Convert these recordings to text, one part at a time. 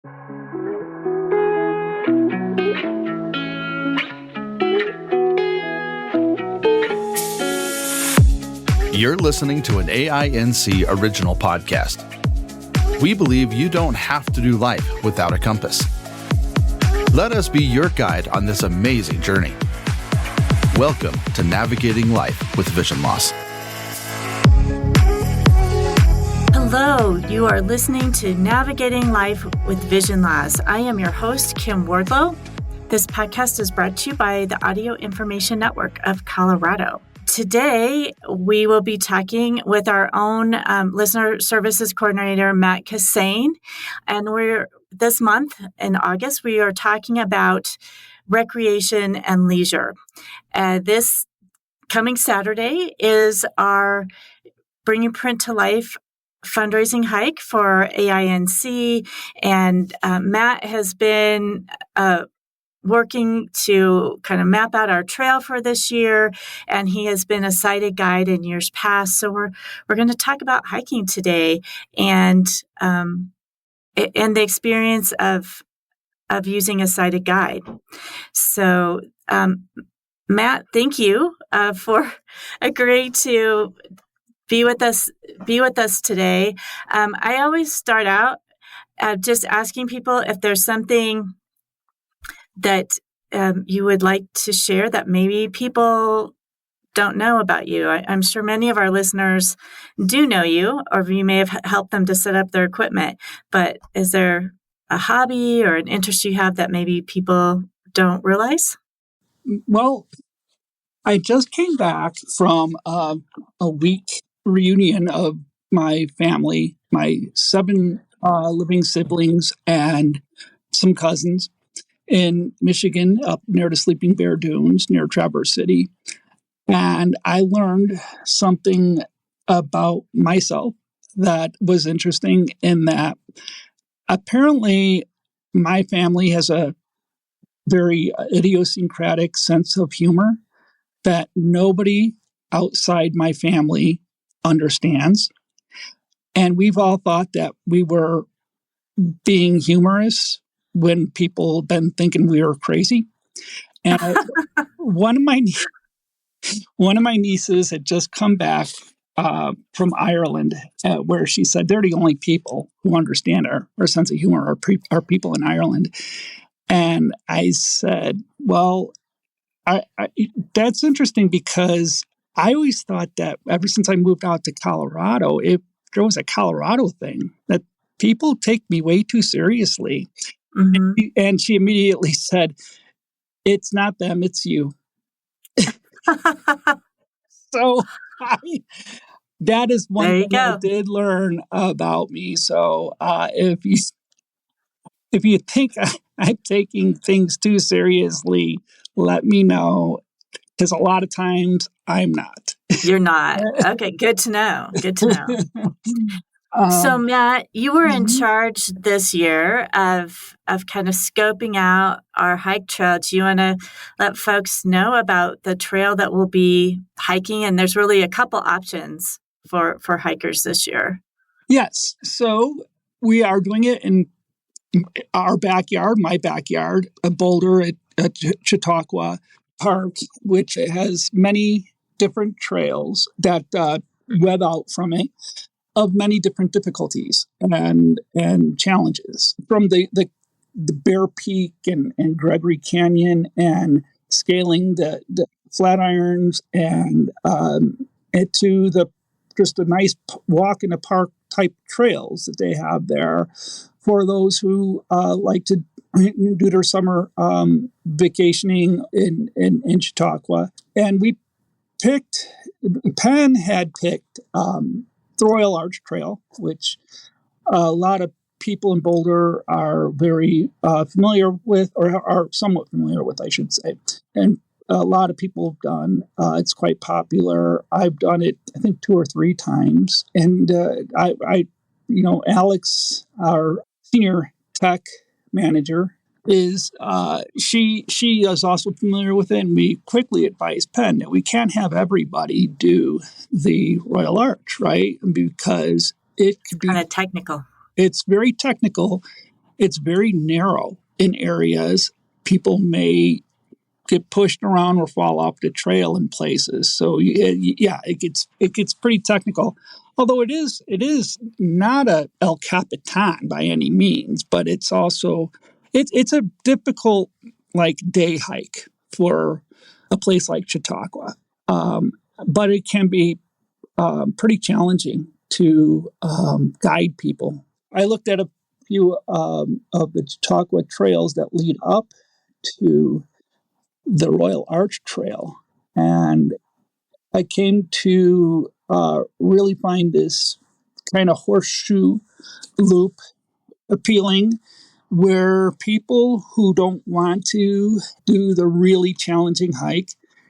You're listening to an AINC original podcast. We believe you don't have to do life without a compass. Let us be your guide on this amazing journey. Welcome to Navigating Life with Vision Loss. Hello, you are listening to Navigating Life with Vision Loss. I am your host, Kim Wardlow. This podcast is brought to you by the Audio Information Network of Colorado. Today, we will be talking with our own listener services coordinator, Matt Kissane. And this month in August, we are talking about recreation and leisure. This coming Saturday is our Bringing Print to Life fundraising hike for AINC. And Matt has been working to kind of map out our trail for this year, and he has been a sighted guide in years past. So we're going to talk about hiking today and the experience of using a sighted guide. So Matt, thank you for agreeing to be with us today. I always start out just asking people if there's something that you would like to share that maybe people don't know about you. I'm sure many of our listeners do know you, or you may have helped them to set up their equipment. But is there a hobby or an interest you have that maybe people don't realize? Well, I just came back from a week reunion of my family, my 7 living siblings and some cousins in Michigan, up near the Sleeping Bear Dunes, near Traverse City. And I learned something about myself that was interesting, in that apparently my family has a very idiosyncratic sense of humor that nobody outside my family understands. And we've all thought that we were being humorous when people have been thinking we were crazy. And one of my nieces had just come back from Ireland, where she said they're the only people who understand our sense of humor are people in Ireland. And I said, well, I that's interesting, because I always thought that ever since I moved out to Colorado, if there was a Colorado thing, that people take me way too seriously. Mm-hmm. And she immediately said, "It's not them, it's you." So that is one thing I did learn about me. So if you think I'm taking things too seriously, let me know, because a lot of times I'm not. You're not. Okay, good to know. Good to know. So Matt, you were in charge this year of kind of scoping out our hike trail. Do you want to let folks know about the trail that we'll be hiking? And there's really a couple options for hikers this year. Yes. So we are doing it in our backyard, my backyard, a boulder at Chautauqua Park, which has many different trails that web out from it, of many different difficulties and challenges, from the Bear Peak and Gregory Canyon, and scaling the Flatirons, and to just a nice walk in the park type trails that they have there for those who like to do their summer vacationing in Chautauqua. And Penn had picked the Royal Arch Trail, which a lot of people in Boulder are very familiar with, or are somewhat familiar with, I should say. And a lot of people have done. It's quite popular. I've done it, I think, 2 or 3 times. And Alex, our senior tech manager, she is also familiar with it, and we quickly advised Penn that we can't have everybody do the Royal Arch, right? Because it could be kind of technical. It's very technical, it's very narrow in areas. People may get pushed around or fall off the trail in places. So yeah, it gets pretty technical. Although it is not a El Capitan by any means, but it's also it's a difficult like day hike for a place like Chautauqua. But it can be pretty challenging to guide people. I looked at a few of the Chautauqua trails that lead up to the Royal Arch Trail, and I came to really find this kind of horseshoe loop appealing, where people who don't want to do the really challenging hike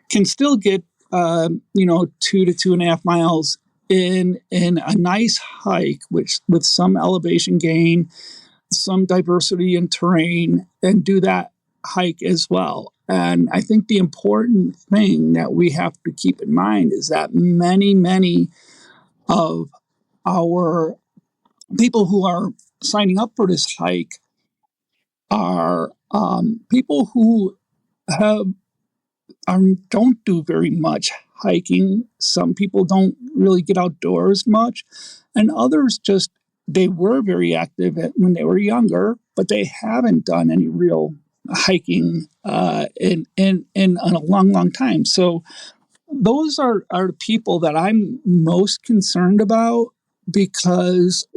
can still get 2 to 2.5 miles in a nice hike, which with some elevation gain, some diversity in terrain, and do that hike as well. And I think the important thing that we have to keep in mind is that many of our people who are signing up for this hike are people who don't do very much hiking. Some people don't really get outdoors much, and others just they were very active when they were younger, but they haven't done any real hiking in a long time. So those are the people that I'm most concerned about, because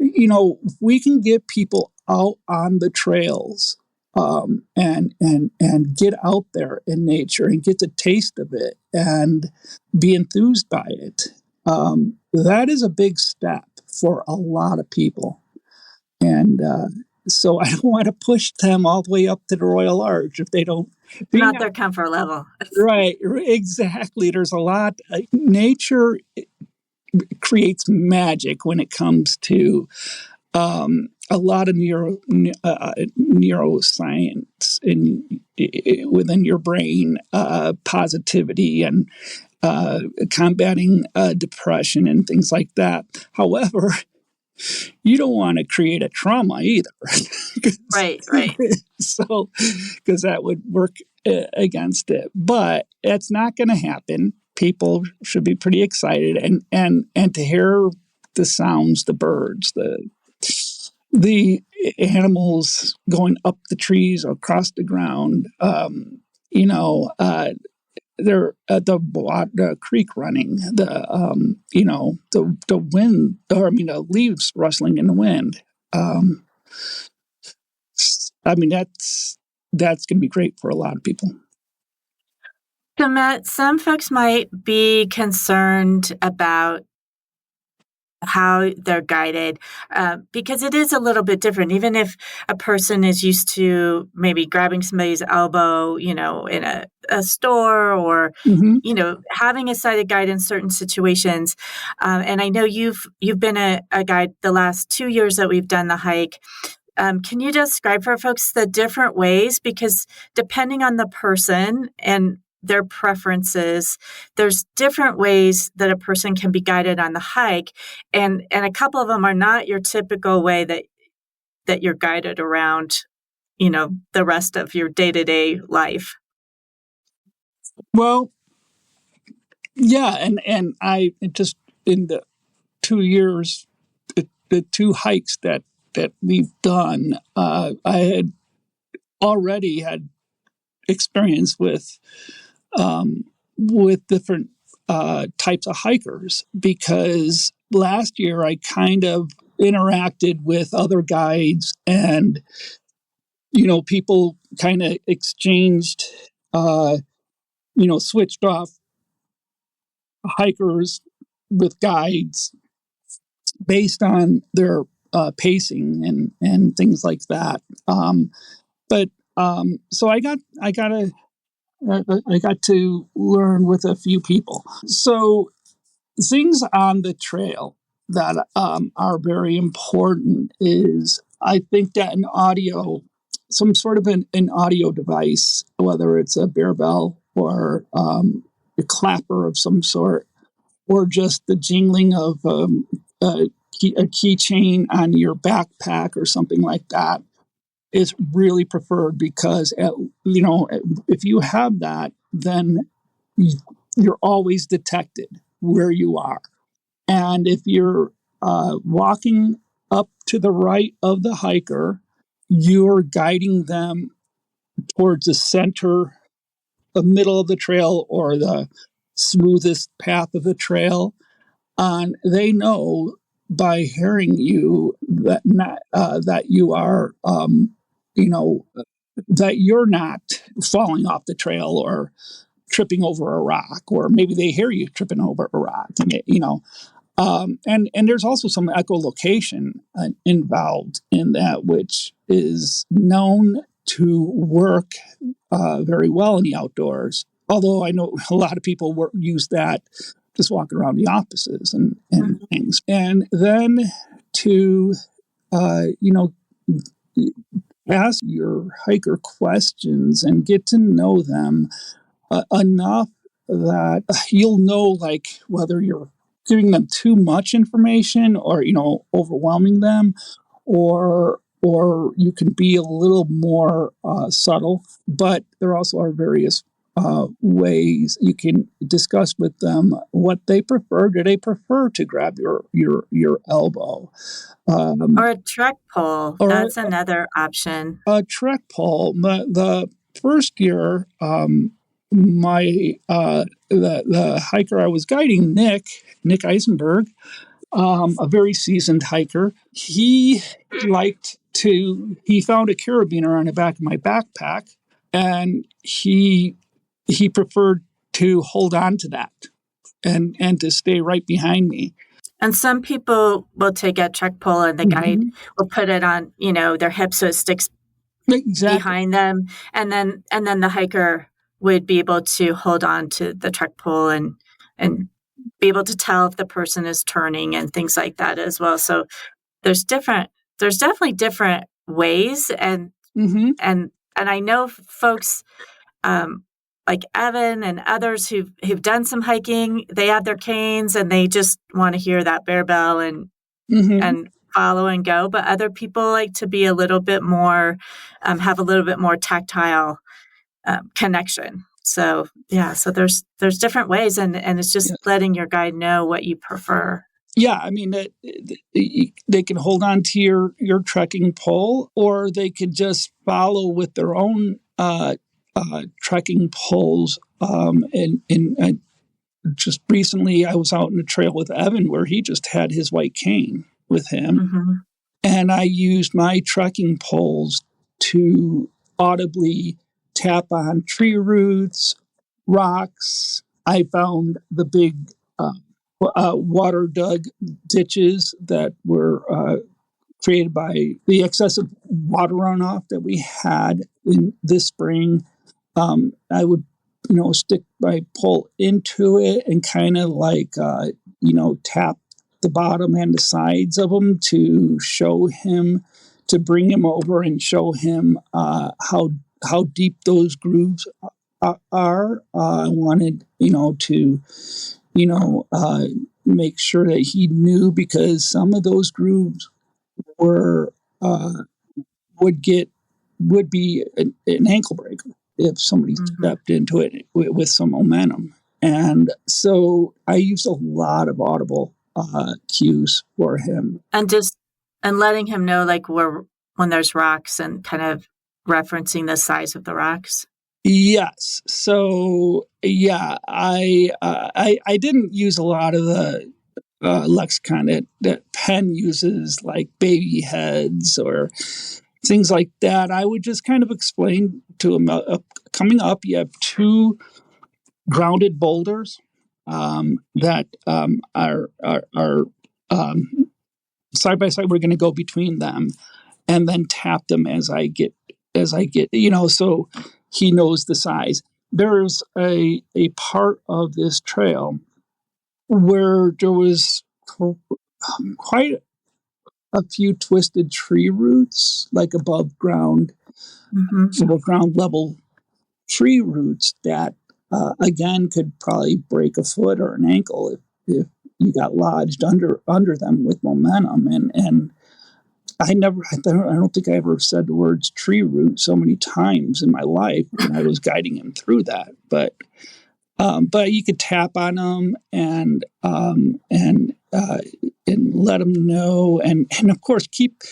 we can get people out on the trails and get out there in nature and get the taste of it and be enthused by it. That is a big step for a lot of people. And so I don't want to push them all the way up to the Royal Arch if they don't. Not their comfort level. Right, exactly. There's a lot. Nature creates magic when it comes to a lot of neuroscience within your brain, positivity and combating depression and things like that. However, you don't want to create a trauma either. Right. So, because that would work against it. But it's not going to happen. People should be pretty excited and to hear the sounds, the birds, the animals going up the trees or across the ground. There the creek running, the wind, or the leaves rustling in the wind. That's going to be great for a lot of people. So Matt, some folks might be concerned about how they're guided, because it is a little bit different. Even if a person is used to maybe grabbing somebody's elbow, in a store, or having a sighted guide in certain situations. And I know you've been a guide the last 2 years that we've done the hike. Can you describe for folks the different ways? Because depending on the person and their preferences, there's different ways that a person can be guided on the hike, and a couple of them are not your typical way that you're guided around, the rest of your day-to-day life. Well, yeah, and I just in the 2 years, the 2 hikes that we've done, I had already had experience with different types of hikers, because last year I kind of interacted with other guides, and people kind of exchanged, switched off hikers with guides based on their pacing and things like that. So I got to learn with a few people. So things on the trail that are very important is, I think that some sort of an audio device, whether it's a bear bell or a clapper of some sort, or just the jingling of a keychain on your backpack or something like that, is really preferred because, if you have that, then you're always detected where you are. And if you're walking up to the right of the hiker, you're guiding them towards the center, the middle of the trail, or the smoothest path of the trail. And they know by hearing you that you are, that you're not falling off the trail or tripping over a rock, or maybe they hear you tripping over a rock, and there's also some echolocation involved in that, which is known to work very well in the outdoors. Although I know a lot of people use that just walking around the offices and things. And then to, ask your hiker questions and get to know them enough that you'll know, like, whether you're giving them too much information or, overwhelming them, or you can be a little more subtle. But there also are various ways you can discuss with them what they prefer. Do they prefer to grab your elbow? Or a trek pole. That's another option. A trek pole. The first year, the hiker I was guiding, Nick Eisenberg, a very seasoned hiker, he found a carabiner on the back of my backpack, and he preferred to hold on to that and to stay right behind me. And some people will take a trek pole and the guide will put it on, their hips so it sticks behind them. And then the hiker would be able to hold on to the trek pole and be able to tell if the person is turning and things like that as well. So there's definitely different ways. And I know folks, like Evan and others who've done some hiking, they have their canes and they just want to hear that bear bell and follow and go. But other people like to be a little bit more, have a little bit more tactile connection. So so there's different ways, and it's just letting your guide know what you prefer. Yeah, I mean, they can hold on to your trekking pole, or they could just follow with their own trekking poles. And just recently, I was out in the trail with Evan, where he just had his white cane with him, and I used my trekking poles to audibly tap on tree roots, rocks. I found the big water dug ditches that were created by the excessive water runoff that we had in this spring. I would, stick my pole into it and kind of like, tap the bottom and the sides of them to show him, to bring him over and show him how deep those grooves are. I wanted, to, make sure that he knew, because some of those grooves would be an ankle breaker if somebody stepped into it with some momentum. And so I used a lot of audible cues for him. And letting him know, like, when there's rocks, and kind of referencing the size of the rocks. Yes. So I didn't use a lot of the lexicon that Penn uses, like baby heads or things like that. I would just kind of explain to him, coming up, you have two grounded boulders that are side by side. We're going to go between them and then tap them as I get, so he knows the size. There's a part of this trail where there was quite a few twisted tree roots, like above ground, ground level tree roots that, again, could probably break a foot or an ankle if you got lodged under them with momentum. And I don't think I ever said the words tree root so many times in my life when I was guiding him through that. But you could tap on them and let them know, and of course keep.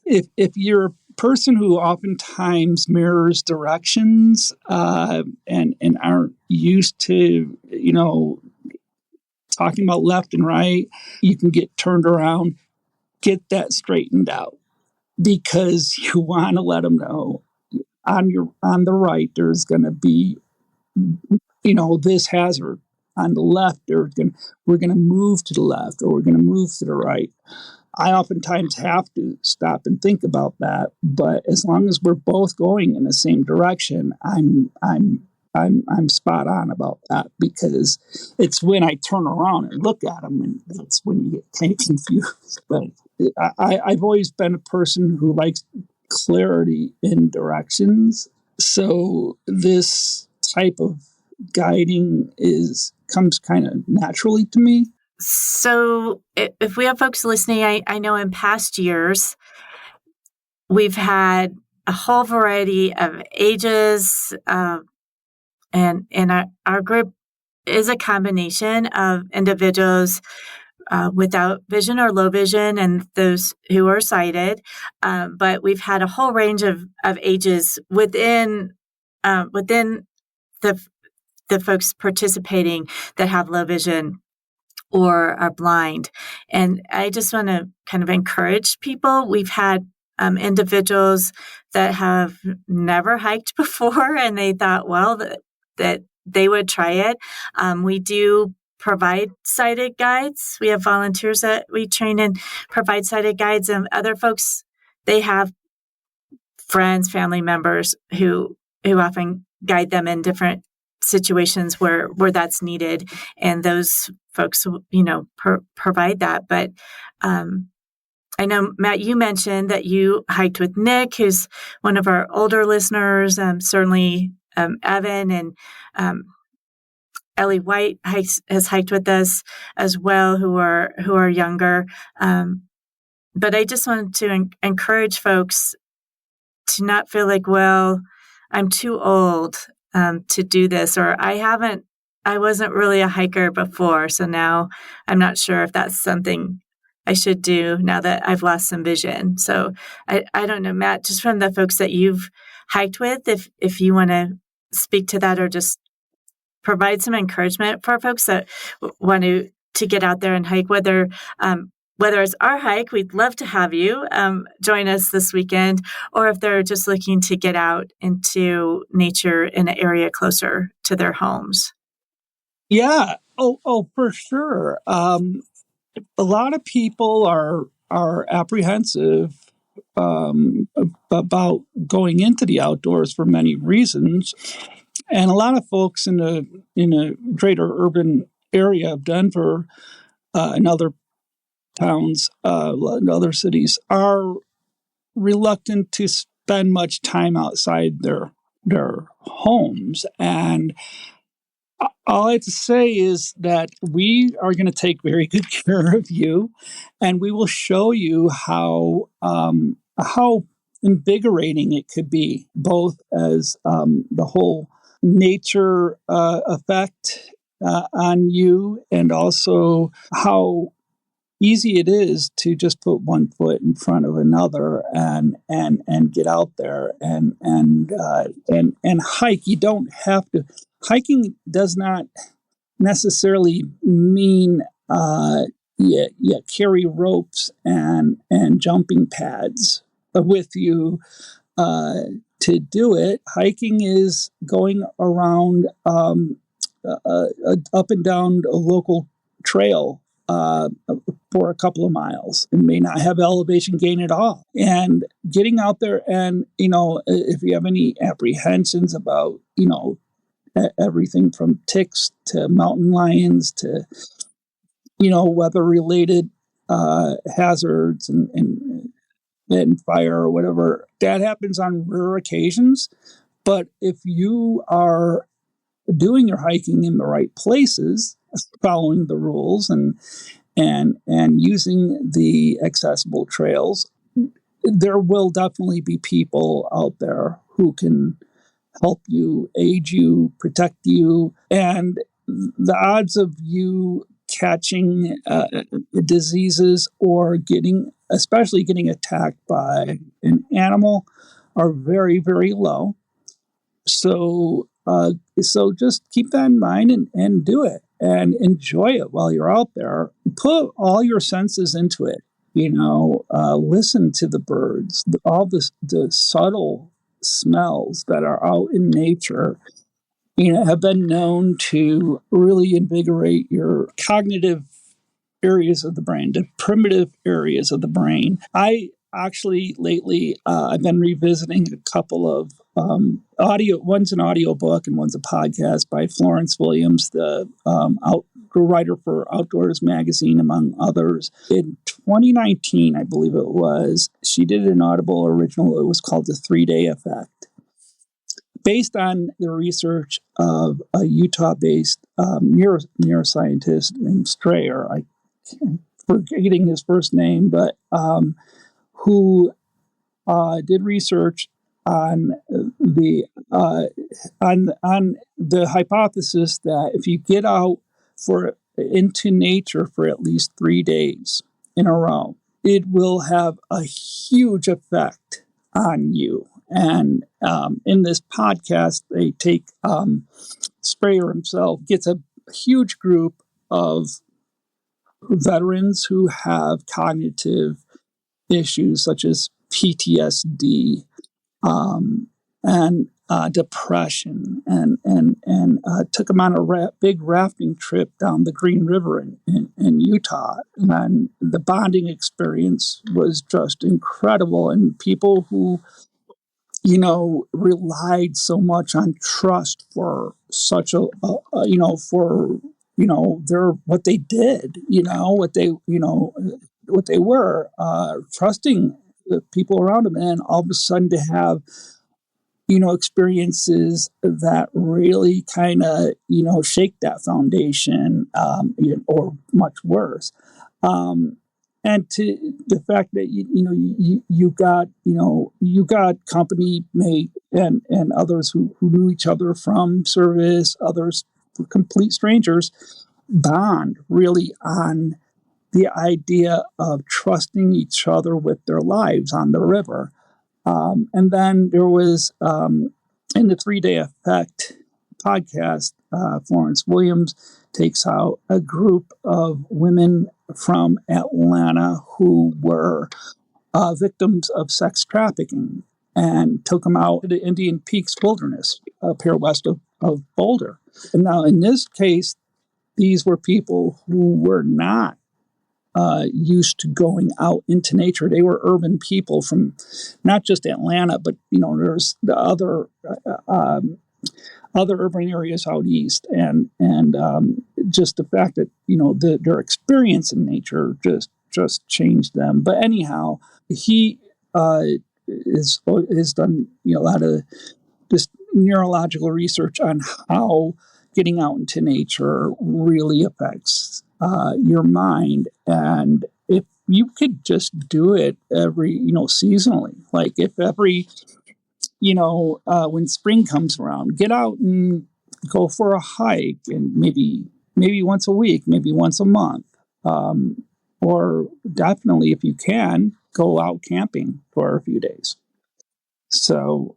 If you're a person who oftentimes mirrors directions and aren't used to talking about left and right, you can get turned around. Get that straightened out, because you want to let them know on the right there's going to be this hazard. On the left we're going to move to the left, or we're going to move to the right. I oftentimes have to stop and think about that, but as long as we're both going in the same direction, I'm spot on about that, because it's when I turn around and look at them, and that's when you get kind of confused. But I've always been a person who likes clarity in directions, so this type of guiding comes kind of naturally to me. So if we have folks listening, I know in past years, we've had a whole variety of ages, and our group is a combination of individuals without vision or low vision and those who are sighted. But we've had a whole range of ages within the folks participating that have low vision or are blind. And I just want to kind of encourage people. We've had individuals that have never hiked before, and they thought, well, that they would try it. We do provide sighted guides. We have volunteers that we train and provide sighted guides, and other folks, they have friends, family members who often guide them in different situations where that's needed, and those folks provide that. But I know, Matt, you mentioned that you hiked with Nick, who's one of our older listeners. Certainly Evan and Ellie White has hiked with us as well, who are younger. But I just wanted to encourage folks to not feel like, well, I'm too old to do this, or I wasn't really a hiker before, so now I'm not sure if that's something I should do now that I've lost some vision. So I don't know, Matt, just from the folks that you've hiked with, if you want to speak to that, or just provide some encouragement for folks that want to get out there and hike, whether it's our hike, we'd love to have you join us this weekend, or if they're just looking to get out into nature in an area closer to their homes. Yeah. Oh, for sure. A lot of people are apprehensive about going into the outdoors for many reasons, and a lot of folks in a greater urban area of Denver and other towns, other cities, are reluctant to spend much time outside their homes. And all I have to say is that we are going to take very good care of you, and we will show you how invigorating it could be, both as the whole nature effect on you, and also how easy it is to just put one foot in front of another and get out there and hike. You don't have to. Hiking does not necessarily mean you carry ropes and jumping pads with you to do it. Hiking is going around up and down a local trail for a couple of miles, and may not have elevation gain at all. And getting out there, and if you have any apprehensions about everything from ticks to mountain lions to weather related hazards and fire or whatever, that happens on rare occasions. But if you are doing your hiking in the right places, following the rules, and and using the accessible trails, there will definitely be people out there who can help you, aid you, protect you, and the odds of you catching diseases or especially getting attacked by an animal, are very, very low. So, just keep that in mind and do it and enjoy it while you're out there. Put all your senses into it. Listen to the birds, all the subtle smells that are out in nature, have been known to really invigorate your cognitive areas of the brain, the primitive areas of the brain. I actually lately, I've been revisiting a couple of audio. One's an audio book and one's a podcast by Florence Williams, the writer for Outdoors Magazine, among others. In 2019, I believe it was, she did an Audible original. It was called The 3-Day Effect, based on the research of a Utah-based neuroscientist named Strayer. I'm forgetting his first name, but who did research on the hypothesis that if you get out into nature for at least 3 days in a row, it will have a huge effect on you. And in this podcast, they take Sprayer himself, gets a huge group of veterans who have cognitive issues such as PTSD and depression, and took them on a big rafting trip down the Green River in Utah. And the bonding experience was just incredible. And people who relied so much on trust for such their what they did, what they were, trusting the people around them, and all of a sudden to have, experiences that really kind of, shake that foundation, or much worse. And to the fact that you got company mate and others who knew each other from service, others were complete strangers, bond really on the idea of trusting each other with their lives on the river. And then there was, in the 3-Day Effect podcast, Florence Williams takes out a group of women from Atlanta who were victims of sex trafficking and took them out to the Indian Peaks Wilderness up here west of Boulder. And now in this case, these were people who were not used to going out into nature. They were urban people from not just Atlanta, but there's the other urban areas out east, and just the fact that their experience in nature just changed them. But anyhow, he has done a lot of this neurological research on how getting out into nature really affects your mind. And if you could just do it every, seasonally, like if every, when spring comes around, get out and go for a hike, and maybe once a week, maybe once a month, or definitely if you can, go out camping for a few days. So,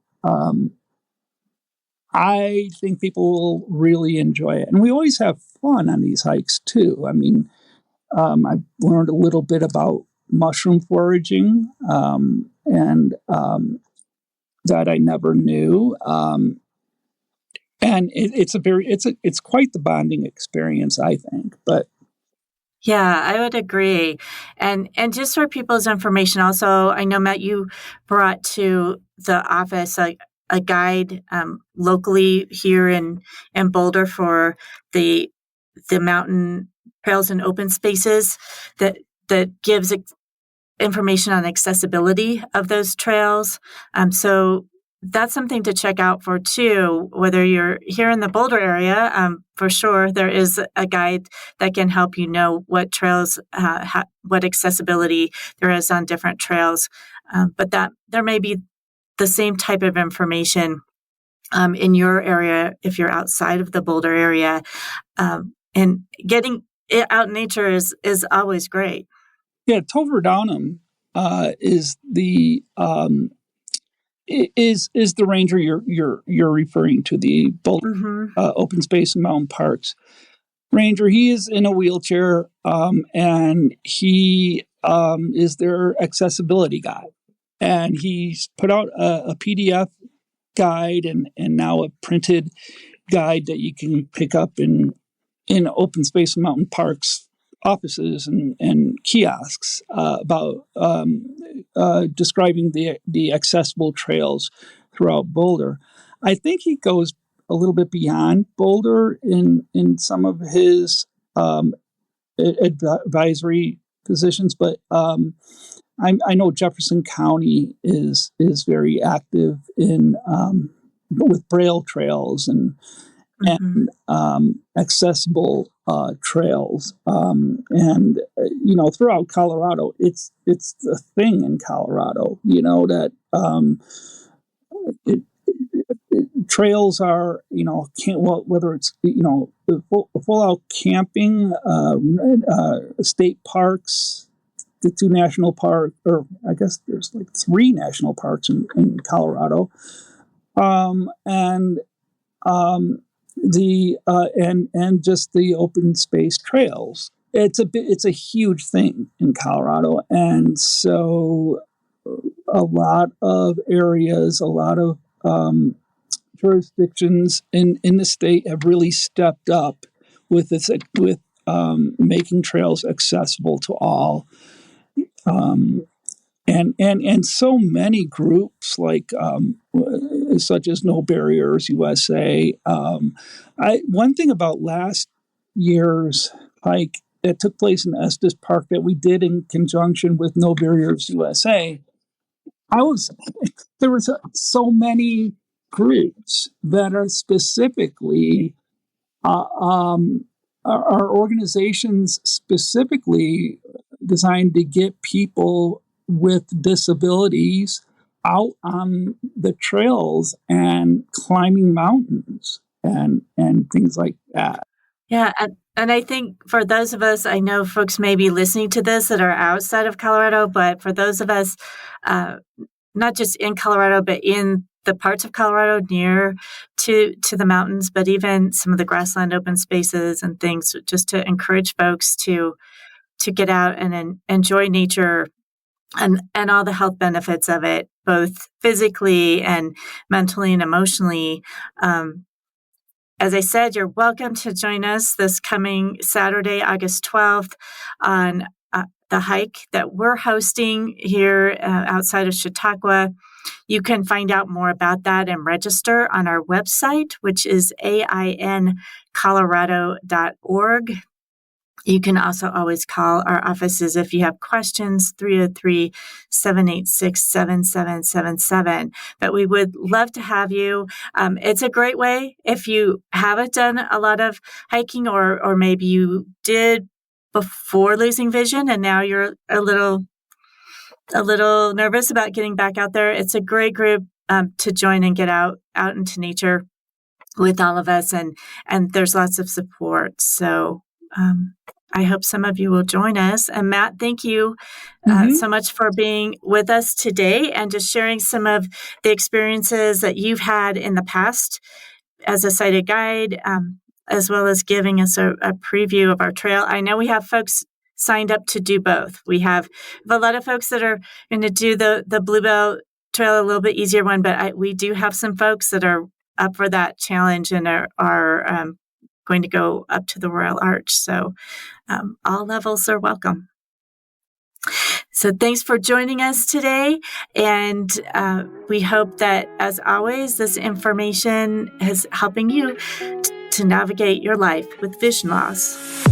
I think people will really enjoy it. And we always have fun on these hikes, too. I mean, I've learned a little bit about mushroom foraging, and that I never knew. And it's quite the bonding experience, I think. But yeah, I would agree. And just for people's information, also, I know, Matt, you brought to the office a guide locally here in Boulder for the mountain trails and open spaces that gives information on accessibility of those trails. So that's something to check out for too, whether you're here in the Boulder area. For sure, there is a guide that can help you know what trails, what accessibility there is on different trails. But that there may be the same type of information in your area if you're outside of the Boulder area. And getting it out in nature is always great. Yeah, Tover Downham is the ranger you're referring to, the Boulder Open Space and Mountain Parks ranger. He is in a wheelchair, and he is their accessibility guide. And he's put out a PDF guide and now a printed guide that you can pick up in open space and mountain parks offices and kiosks about describing the accessible trails throughout Boulder. I think he goes a little bit beyond Boulder in some of his advisory positions, but I know Jefferson County is very active in with Braille trails and accessible trails, and throughout Colorado, it's the thing in Colorado. That trails are whether it's full out camping, state parks, the two national parks, or I guess there's like 3 national parks in Colorado, and just the open space trails. It's a huge thing in Colorado, and so a lot of areas, a lot of jurisdictions in the state have really stepped up with making trails accessible to all. And so many groups like such as No Barriers USA. One thing about last year's hike that took place in Estes Park that we did in conjunction with No Barriers USA, there was so many groups that are specifically our organizations specifically designed to get people with disabilities out on the trails and climbing mountains and things like that. Yeah, and I think for those of us, I know folks may be listening to this that are outside of Colorado, but for those of us, not just in Colorado, but in the parts of Colorado near to the mountains, but even some of the grassland open spaces and things, just to encourage folks to get out and enjoy nature and all the health benefits of it, both physically and mentally and emotionally. As I said, you're welcome to join us this coming Saturday, August 12th, on the hike that we're hosting here outside of Chautauqua. You can find out more about that and register on our website, which is AINcolorado.org. You can also always call our offices if you have questions, 303-786-7777. But we would love to have you. It's a great way if you haven't done a lot of hiking, or maybe you did before losing vision and now you're a little nervous about getting back out there. It's a great group to join and get out into nature with all of us, and there's lots of support. So I hope some of you will join us. And Matt, thank you so much for being with us today and just sharing some of the experiences that you've had in the past as a sighted guide, as well as giving us a preview of our trail. I know we have folks signed up to do both. We have a lot of folks that are going to do the Bluebell Trail, a little bit easier one, but we do have some folks that are up for that challenge and are going to go up to the Royal Arch. So all levels are welcome. So thanks for joining us today. And we hope that, as always, this information is helping you to navigate your life with vision loss.